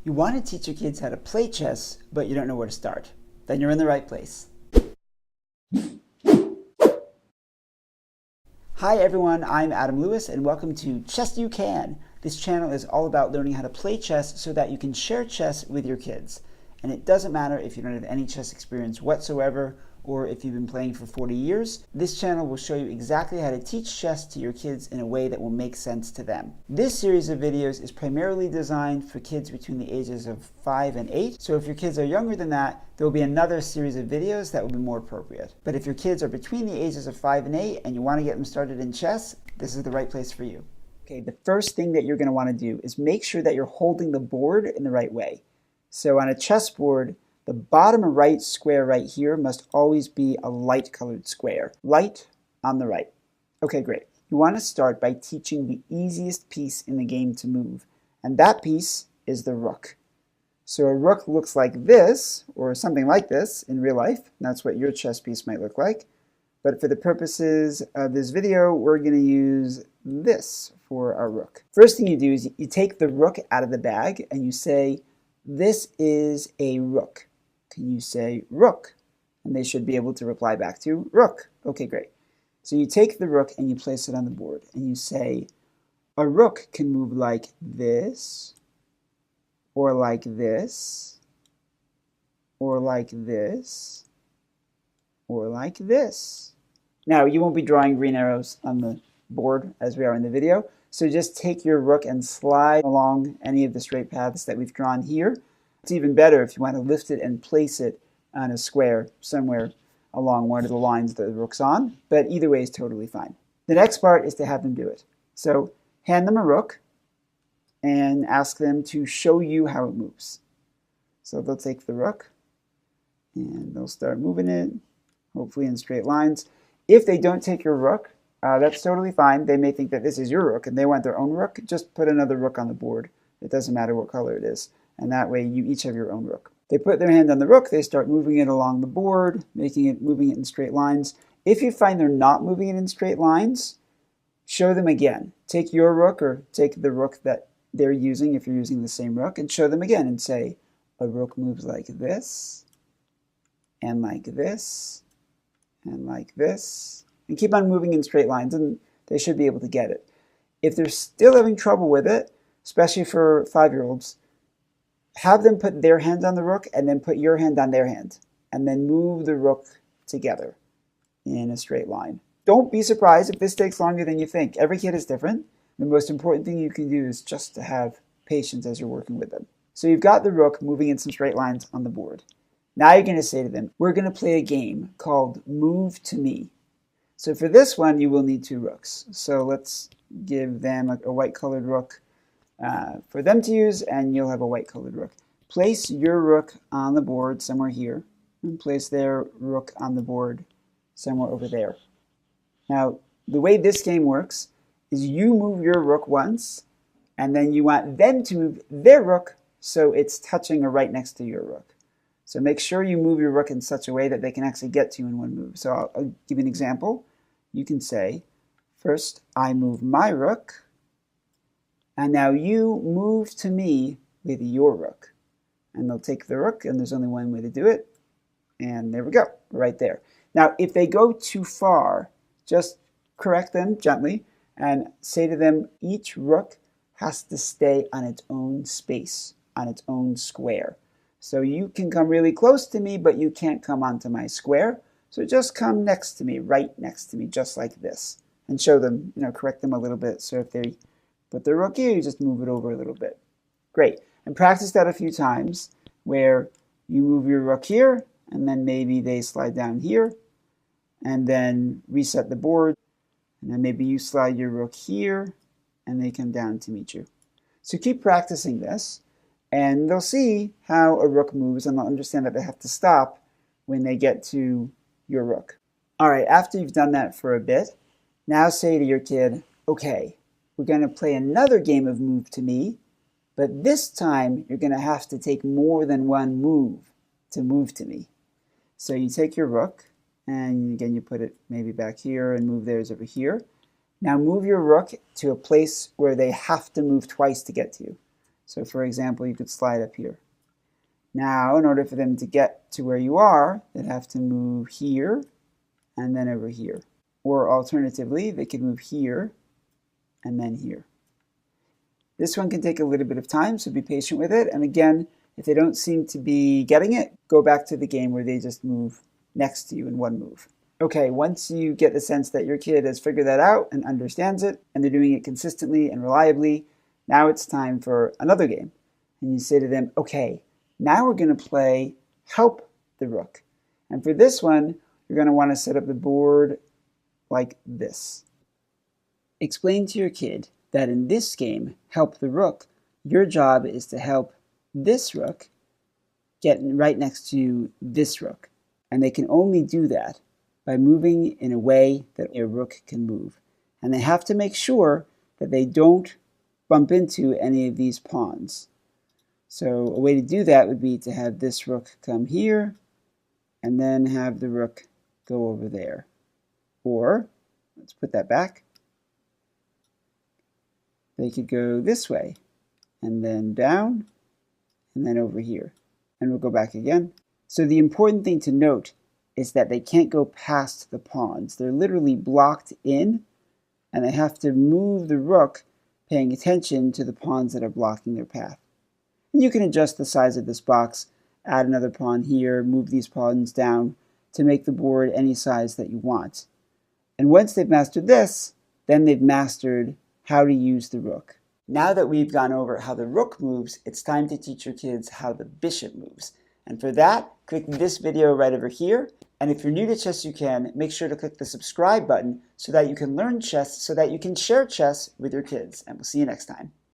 You want to teach your kids how to play chess, but you don't know where to start. Then you're in the right place. Hi everyone, I'm Adam Lewis and welcome to Chess You Can. This channel is all about learning how to play chess so that you can share chess with your kids. And it doesn't matter if you don't have any chess experience whatsoever or if you've been playing for 40 years. This channel will show you exactly how to teach chess to your kids in a way that will make sense to them. This series of videos is primarily designed for kids between the ages of 5 and 8. So if your kids are younger than that, there will be another series of videos that will be more appropriate. But if your kids are between the ages of 5 and 8 and you want to get them started in chess, this is the right place for you. Okay, the first thing that you're going to want to do is make sure that you're holding the board in the right way. So on a chessboard, the bottom right square right here must always be a light colored square. Light on the right. Okay, great. You want to start by teaching the easiest piece in the game to move. And that piece is the rook. So a rook looks like this, or something like this in real life. That's what your chess piece might look like. But for the purposes of this video, we're going to use this for our rook. First thing you do is you take the rook out of the bag and you say, "This is a rook." Can you say rook? And they should be able to reply back to rook. Okay, great. So you take the rook and you place it on the board and you say, a rook can move like this, or like this, or like this, or like this. Now, you won't be drawing green arrows on the board as we are in the video, so just take your rook and slide along any of the straight paths that we've drawn here. It's even better if you want to lift it and place it on a square somewhere along one of the lines that the rook's on, but either way is totally fine. The next part is to have them do it. So hand them a rook and ask them to show you how it moves. So they'll take the rook and they'll start moving it, hopefully in straight lines. If they don't take your rook, that's totally fine. They may think that this is your rook and they want their own rook. Just put another rook on the board. It doesn't matter what color it is. And that way you each have your own rook. They put their hand on the rook, they start moving it along the board, moving it in straight lines. If you find they're not moving it in straight lines, show them again. Take your rook or take the rook that they're using if you're using the same rook and show them again and say, a rook moves like this, and like this, and like this. And keep on moving in straight lines and they should be able to get it. If they're still having trouble with it, especially for 5-year-olds, have them put their hand on the rook and then put your hand on their hand and then move the rook together in a straight line. Don't be surprised if this takes longer than you think. Every kid is different. The most important thing you can do is just to have patience as you're working with them. So you've got the rook moving in some straight lines on the board. Now you're going to say to them, we're going to play a game called Move to Me. So for this one, you will need 2 rooks. So let's give them a white colored rook for them to use, and you'll have a white colored rook. Place your rook on the board somewhere here, and place their rook on the board somewhere over there. Now, the way this game works is you move your rook once, and then you want them to move their rook so it's touching or right next to your rook. So make sure you move your rook in such a way that they can actually get to you in one move. So I'll give you an example. You can say, first I move my rook, and now you move to me with your rook. And they'll take the rook, and there's only one way to do it. And there we go, right there. Now, if they go too far, just correct them gently and say to them, each rook has to stay on its own space, on its own square. So you can come really close to me, but you can't come onto my square. So just come next to me, right next to me, just like this. And show them, correct them a little bit. So if they put their rook here, you just move it over a little bit. Great. And practice that a few times where you move your rook here, and then maybe they slide down here, and then reset the board. And then maybe you slide your rook here, and they come down to meet you. So keep practicing this, and they'll see how a rook moves, and they'll understand that they have to stop when they get to your rook. All right, after you've done that for a bit, now say to your kid, okay, we're going to play another game of Move to Me, but this time you're going to have to take more than one move to move to me. So you take your rook, and again you put it maybe back here and move theirs over here. Now move your rook to a place where they have to move twice to get to you. So for example, you could slide up here. Now, in order for them to get to where you are, they'd have to move here and then over here. Or alternatively, they could move here and then here. This one can take a little bit of time, so be patient with it. And again, if they don't seem to be getting it, go back to the game where they just move next to you in one move. Okay, once you get the sense that your kid has figured that out and understands it, and they're doing it consistently and reliably, now it's time for another game. And you say to them, okay, now we're going to play Help the Rook. And for this one, you're going to want to set up the board like this. Explain to your kid that in this game, Help the Rook, your job is to help this rook get right next to this rook. And they can only do that by moving in a way that a rook can move. And they have to make sure that they don't bump into any of these pawns. So a way to do that would be to have this rook come here and then have the rook go over there. Or, let's put that back, they could go this way and then down and then over here. And we'll go back again. So the important thing to note is that they can't go past the pawns. They're literally blocked in, and they have to move the rook paying attention to the pawns that are blocking their path. And you can adjust the size of this box, add another pawn here, move these pawns down to make the board any size that you want. And once they've mastered this, then they've mastered how to use the rook. Now that we've gone over how the rook moves, it's time to teach your kids how the bishop moves. And for that, click this video right over here. And if you're new to Chess You Can, make sure to click the subscribe button so that you can learn chess, so that you can share chess with your kids. And we'll see you next time.